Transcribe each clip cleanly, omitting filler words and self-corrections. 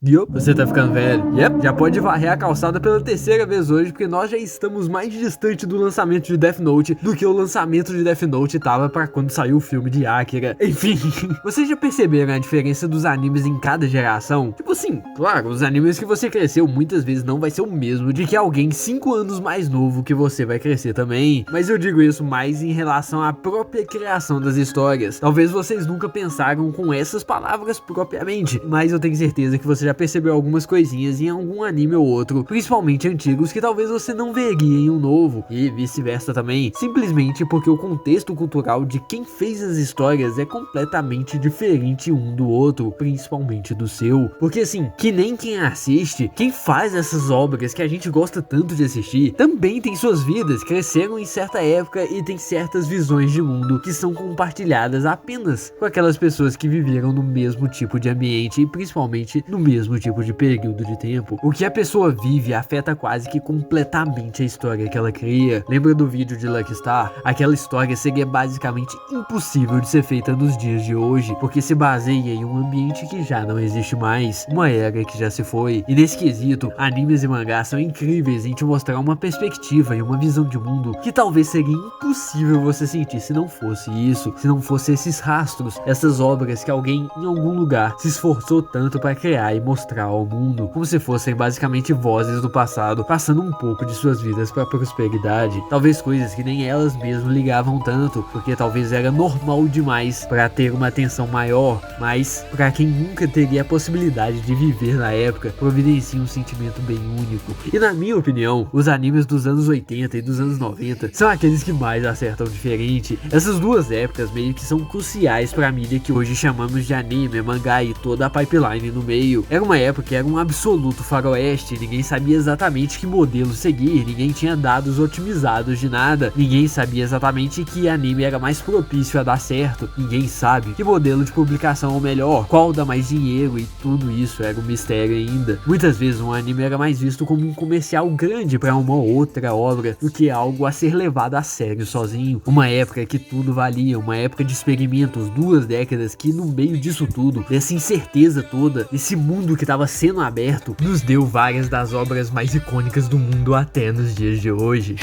Yup, você tá ficando velho. Yep, já pode varrer a calçada pela terceira vez hoje, porque nós já estamos mais distante do lançamento de Death Note do que o lançamento de Death Note tava pra quando saiu o filme de Akira. Enfim, vocês já perceberam a diferença dos animes em cada geração? Tipo assim, claro, os animes que você cresceu muitas vezes não vai ser o mesmo de que alguém 5 anos mais novo que você vai crescer também. Mas eu digo isso mais em relação à própria criação das histórias. Talvez vocês nunca pensaram com essas palavras propriamente, mas eu tenho certeza que você já percebeu algumas coisinhas em algum anime ou outro, principalmente antigos, que talvez você não veria em um novo, e vice-versa também, simplesmente porque o contexto cultural de quem fez as histórias é completamente diferente um do outro, principalmente do seu. Porque assim, que nem quem assiste, quem faz essas obras que a gente gosta tanto de assistir, também tem suas vidas, cresceram em certa época e tem certas visões de mundo que são compartilhadas apenas com aquelas pessoas que viveram no mesmo tipo de ambiente e principalmente no mesmo tipo de período de tempo. O que a pessoa vive afeta quase que completamente a história que ela cria. Lembra do vídeo de Lucky Star? Aquela história seria basicamente impossível de ser feita nos dias de hoje, porque se baseia em um ambiente que já não existe mais, uma era que já se foi. E nesse quesito, animes e mangás são incríveis em te mostrar uma perspectiva e uma visão de mundo que talvez seria impossível você sentir se não fosse isso, se não fosse esses rastros, essas obras que alguém em algum lugar se esforçou tanto para criar e mostrar ao mundo, como se fossem basicamente vozes do passado, passando um pouco de suas vidas para prosperidade, talvez coisas que nem elas mesmas ligavam tanto, porque talvez era normal demais para ter uma atenção maior, mas para quem nunca teria a possibilidade de viver na época, providencia um sentimento bem único. E na minha opinião, os animes dos anos 80 e dos anos 90 são aqueles que mais acertam diferente. Essas duas épocas meio que são cruciais para a mídia que hoje chamamos de anime, mangá e toda a pipeline no meio. Era uma época que era um absoluto faroeste, ninguém sabia exatamente que modelo seguir, ninguém tinha dados otimizados de nada, ninguém sabia exatamente que anime era mais propício a dar certo, ninguém sabe que modelo de publicação é o melhor, qual dá mais dinheiro, e tudo isso era um mistério ainda. Muitas vezes um anime era mais visto como um comercial grande para uma outra obra do que algo a ser levado a sério sozinho. Uma época que tudo valia, uma época de experimentos, 2 décadas que no meio disso tudo, dessa incerteza toda, esse mundo que estava sendo aberto, nos deu várias das obras mais icônicas do mundo até nos dias de hoje.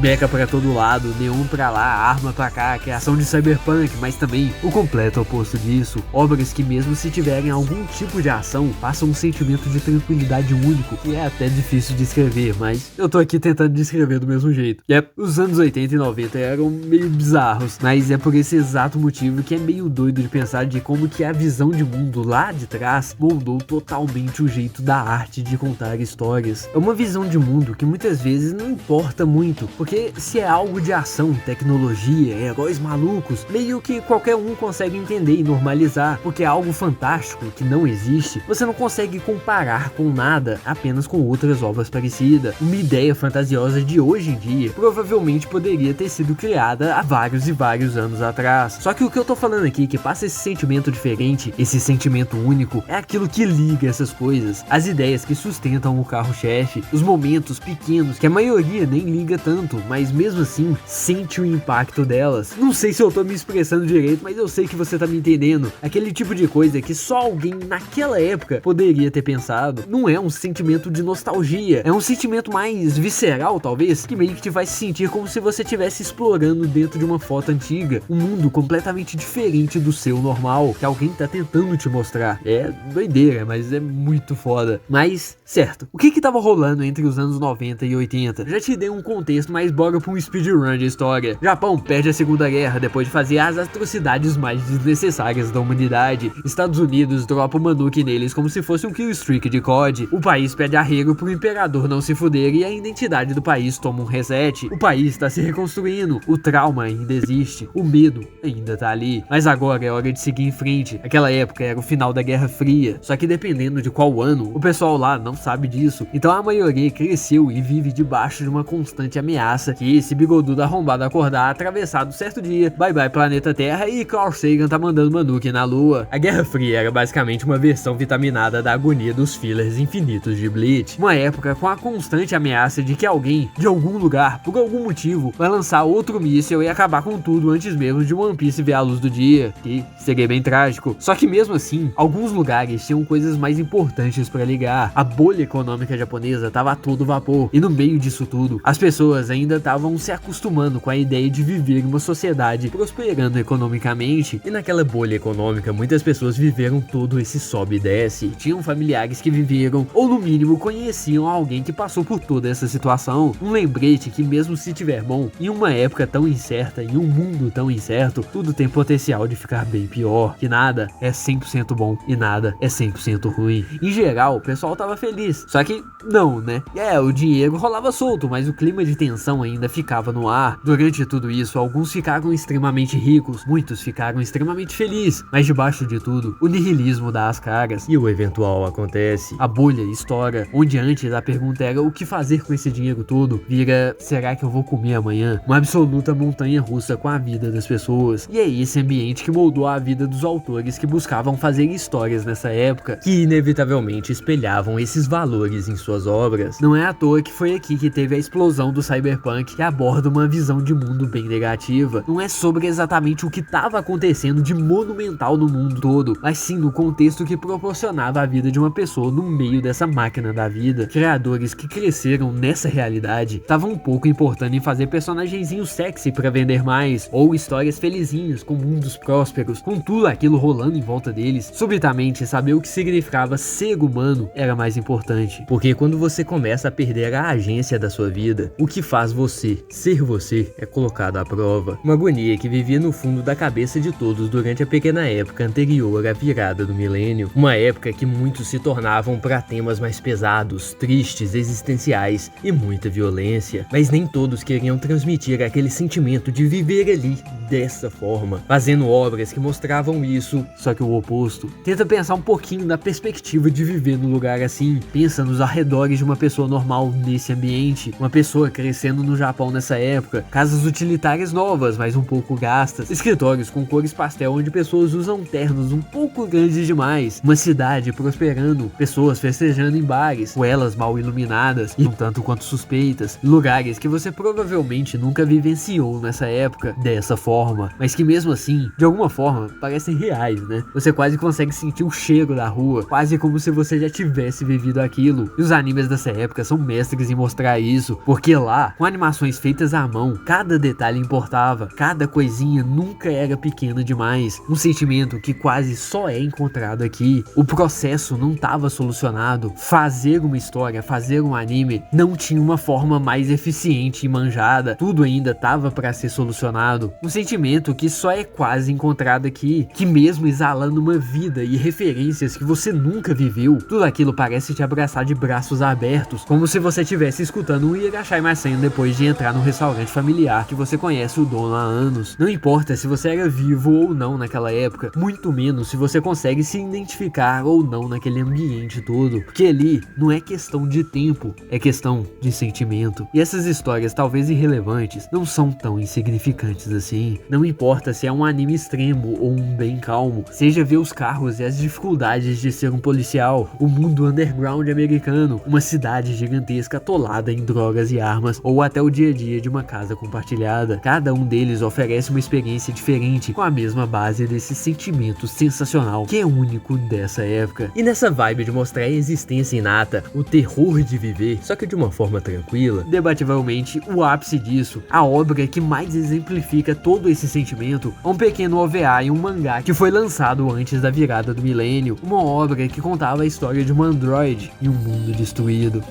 Mecha pra todo lado, neon pra lá, arma pra cá, criação de cyberpunk, mas também o completo oposto disso. Obras que mesmo se tiverem algum tipo de ação, passam um sentimento de tranquilidade único, que é até difícil de escrever, mas eu tô aqui tentando descrever do mesmo jeito. Os anos 80 e 90 eram meio bizarros, mas é por esse exato motivo que é meio doido de pensar de como que a visão de mundo lá de trás moldou totalmente o jeito da arte de contar histórias. É uma visão de mundo que muitas vezes não importa muito, porque se é algo de ação, tecnologia, heróis malucos, meio que qualquer um consegue entender e normalizar, porque é algo fantástico que não existe, você não consegue comparar com nada, apenas com outras obras parecidas. Uma ideia fantasiosa de hoje em dia provavelmente poderia ter sido criada há vários e vários anos atrás. Só que o que eu tô falando aqui, que passa esse sentimento diferente, esse sentimento único, é aquilo que liga essas coisas, as ideias que sustentam o carro-chefe, os momentos pequenos que a maioria nem liga tanto, mas mesmo assim sente o impacto delas. Não sei se eu tô me expressando direito, mas eu sei que você tá me entendendo. Aquele tipo de coisa que só alguém naquela época poderia ter pensado. Não é um sentimento de nostalgia, é um sentimento mais visceral talvez, que meio que te faz sentir como se você estivesse explorando dentro de uma foto antiga, um mundo completamente diferente do seu normal, que alguém tá tentando te mostrar. É doideira, mas é muito foda. Mas, certo, o que tava rolando entre os anos 90 e 80? Já te dei um contexto, mas bora pra um speedrun de história. Japão perde a Segunda Guerra depois de fazer as atrocidades mais desnecessárias da humanidade. Estados Unidos dropa uma nuke neles como se fosse um killstreak de COD. O país pede arrego pro imperador não se fuder e a identidade do país toma um reset. O país tá se reconstruindo, o trauma ainda existe, o medo ainda tá ali. Mas agora é hora de seguir em frente. Aquela época era o final da Guerra Fria, só que dependendo de qual ano, o pessoal lá não sabe disso. Então a maioria cresceu e vive debaixo de uma constante ameaça ameaça que esse bigodudo arrombado acordar atravessado certo dia, bye bye planeta Terra e Carl Sagan tá mandando uma nuke na Lua. A Guerra Fria era basicamente uma versão vitaminada da agonia dos fillers infinitos de Bleach. Uma época com a constante ameaça de que alguém, de algum lugar, por algum motivo, vai lançar outro míssil e acabar com tudo antes mesmo de One Piece ver a luz do dia, que seria bem trágico. Só que mesmo assim, alguns lugares tinham coisas mais importantes pra ligar. A bolha econômica japonesa tava a todo vapor, e no meio disso tudo, as pessoas ainda estavam se acostumando com a ideia de viver em uma sociedade prosperando economicamente, e naquela bolha econômica muitas pessoas viveram todo esse sobe e desce, tinham familiares que viveram, ou no mínimo conheciam alguém que passou por toda essa situação. Um lembrete que mesmo se tiver bom, em uma época tão incerta, em um mundo tão incerto, tudo tem potencial de ficar bem pior, que nada é 100% bom e nada é 100% ruim. Em geral, o pessoal tava feliz, só que não, né? O dinheiro rolava solto, mas o clima de tensão ainda ficava no ar. Durante tudo isso, alguns ficaram extremamente ricos, muitos ficaram extremamente felizes, mas debaixo de tudo, o nihilismo dá as caras e o eventual acontece. A bolha estoura, onde antes a pergunta era o que fazer com esse dinheiro todo, vira será que eu vou comer amanhã? Uma absoluta montanha russa com a vida das pessoas. E é esse ambiente que moldou a vida dos autores que buscavam fazer histórias nessa época, que inevitavelmente espelhavam esses valores em suas obras. Não é à toa que foi aqui que teve a explosão do cyberpunk, que aborda uma visão de mundo bem negativa. Não é sobre exatamente o que estava acontecendo de monumental no mundo todo, mas sim no contexto que proporcionava a vida de uma pessoa no meio dessa máquina da vida. Criadores que cresceram nessa realidade estavam um pouco importando em fazer personagenzinhos sexy para vender mais, ou histórias felizinhas com mundos prósperos, com tudo aquilo rolando em volta deles. Subitamente, saber o que significava ser humano era mais importante, porque quando você começa a perder a agência da sua vida, o que faz você ser você é colocado à prova. Uma agonia que vivia no fundo da cabeça de todos durante a pequena época anterior à virada do milênio, uma época que muitos se tornavam para temas mais pesados, tristes, existenciais e muita violência, mas nem todos queriam transmitir aquele sentimento de viver ali dessa forma, fazendo obras que mostravam isso, só que o oposto. Tenta pensar um pouquinho na perspectiva de viver num lugar assim, pensa nos arredores de uma pessoa normal nesse ambiente, uma pessoa crescendo no Japão nessa época, casas utilitárias novas, mas um pouco gastas, escritórios com cores pastel onde pessoas usam ternos um pouco grandes demais, uma cidade prosperando, pessoas festejando em bares, com elas mal iluminadas e um tanto quanto suspeitas, lugares que você provavelmente nunca vivenciou nessa época dessa forma, mas que mesmo assim, de alguma forma, parecem reais, né? Você quase consegue sentir o cheiro da rua, quase como se você já tivesse vivido aquilo. E os animes dessa época são mestres em mostrar isso, porque lá, com animações feitas à mão, cada detalhe importava, cada coisinha nunca era pequena demais, um sentimento que quase só é encontrado aqui. O processo não estava solucionado, fazer uma história, fazer um anime não tinha uma forma mais eficiente e manjada, tudo ainda estava para ser solucionado, um sentimento que só é quase encontrado aqui, que mesmo exalando uma vida e referências que você nunca viveu, tudo aquilo parece te abraçar de braços abertos, como se você estivesse escutando um Irachai Masen depois de entrar num restaurante familiar que você conhece o dono há anos. Não importa se você era vivo ou não naquela época, muito menos se você consegue se identificar ou não naquele ambiente todo, porque ali não é questão de tempo, é questão de sentimento. E essas histórias, talvez irrelevantes, não são tão insignificantes assim. Não importa se é um anime extremo ou um bem calmo, seja ver os carros e as dificuldades de ser um policial, o mundo underground americano, uma cidade gigantesca atolada em drogas e armas, ou até o dia a dia de uma casa compartilhada. Cada um deles oferece uma experiência diferente, com a mesma base desse sentimento sensacional que é único dessa época. E nessa vibe de mostrar a existência inata, o terror de viver, só que de uma forma tranquila, debativelmente o ápice disso, a obra que mais exemplifica todo esse sentimento, é um pequeno OVA e um mangá que foi lançado antes da virada do milênio, uma obra que contava a história de um androide em um mundo destruído.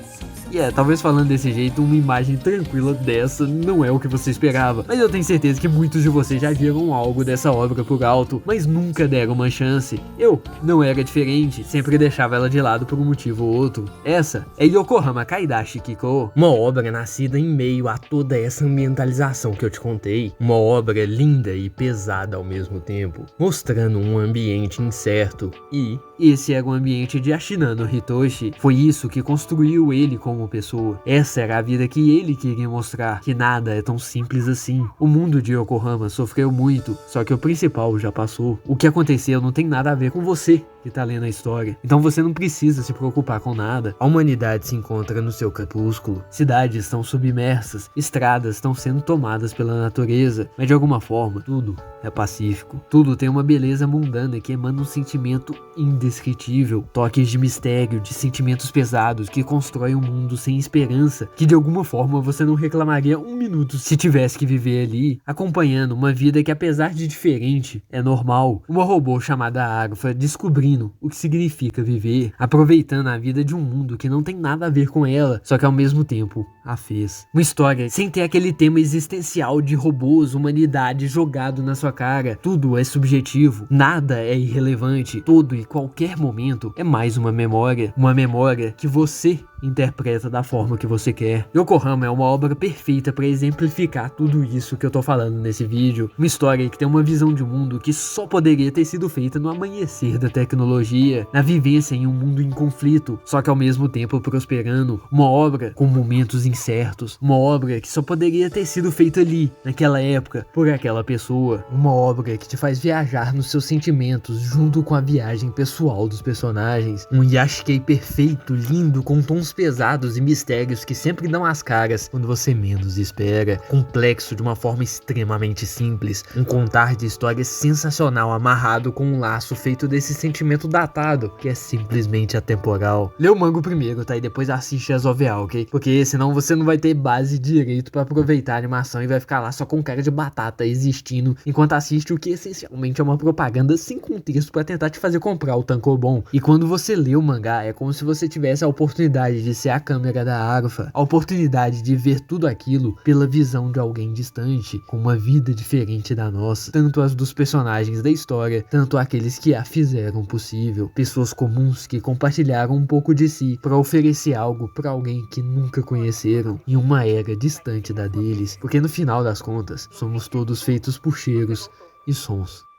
Talvez falando desse jeito, uma imagem tranquila dessa não é o que você esperava, mas eu tenho certeza que muitos de vocês já viram algo dessa obra por alto, mas nunca deram uma chance. Eu não era diferente, sempre deixava ela de lado por um motivo ou outro. Essa é Yokohama Kaidashi Kiko, uma obra nascida em meio a toda essa ambientalização que eu te contei, uma obra linda e pesada ao mesmo tempo, mostrando um ambiente incerto, e esse era o ambiente de Ashinano Hitoshi. Foi isso que construiu ele como como pessoa. Essa era a vida que ele queria mostrar, que nada é tão simples assim. O mundo de Yokohama sofreu muito, só que o principal já passou. O que aconteceu não tem nada a ver com você que tá lendo a história. Então você não precisa se preocupar com nada. A humanidade se encontra no seu crepúsculo. Cidades estão submersas, estradas estão sendo tomadas pela natureza, mas de alguma forma tudo é pacífico. Tudo tem uma beleza mundana que emana um sentimento indescritível, toques de mistério, de sentimentos pesados que constroem um mundo sem esperança, que de alguma forma você não reclamaria um minuto se tivesse que viver ali, acompanhando uma vida que, apesar de diferente, é normal. Uma robô chamada Arufa descobrindo o que significa viver, aproveitando a vida de um mundo que não tem nada a ver com ela, só que ao mesmo tempo a fez. Uma história sem ter aquele tema existencial de robôs, humanidade jogado na sua cara. Tudo é subjetivo, nada é irrelevante, todo e qualquer momento é mais uma memória que você interpreta da forma que você quer. Yokohama é uma obra perfeita para exemplificar tudo isso que eu tô falando nesse vídeo. Uma história que tem uma visão de mundo que só poderia ter sido feita no amanhecer da tecnologia, na vivência em um mundo em conflito, só que ao mesmo tempo prosperando. Uma obra com momentos incertos, uma obra que só poderia ter sido feita ali, naquela época, por aquela pessoa. Uma obra que te faz viajar nos seus sentimentos junto com a viagem pessoal dos personagens. Um yashikei perfeito, lindo, com tons pesados e mistérios que sempre dão as caras quando você menos espera. Complexo de uma forma extremamente simples. Um contar de história sensacional amarrado com um laço feito desse sentimento datado que é simplesmente atemporal. Lê o manga primeiro, tá? E depois assiste as OVA, ok? Porque senão você não vai ter base direito pra aproveitar a animação e vai ficar lá só com cara de batata existindo enquanto assiste o que essencialmente é uma propaganda sem contexto pra tentar te fazer comprar o tankobon. E quando você lê o mangá é como se você tivesse a oportunidade de ser a câmera da Arufa, a oportunidade de ver tudo aquilo pela visão de alguém distante, com uma vida diferente da nossa, tanto as dos personagens da história, tanto aqueles que a fizeram possível, pessoas comuns que compartilharam um pouco de si para oferecer algo para alguém que nunca conheceram em uma era distante da deles, porque no final das contas somos todos feitos por cheiros e sons.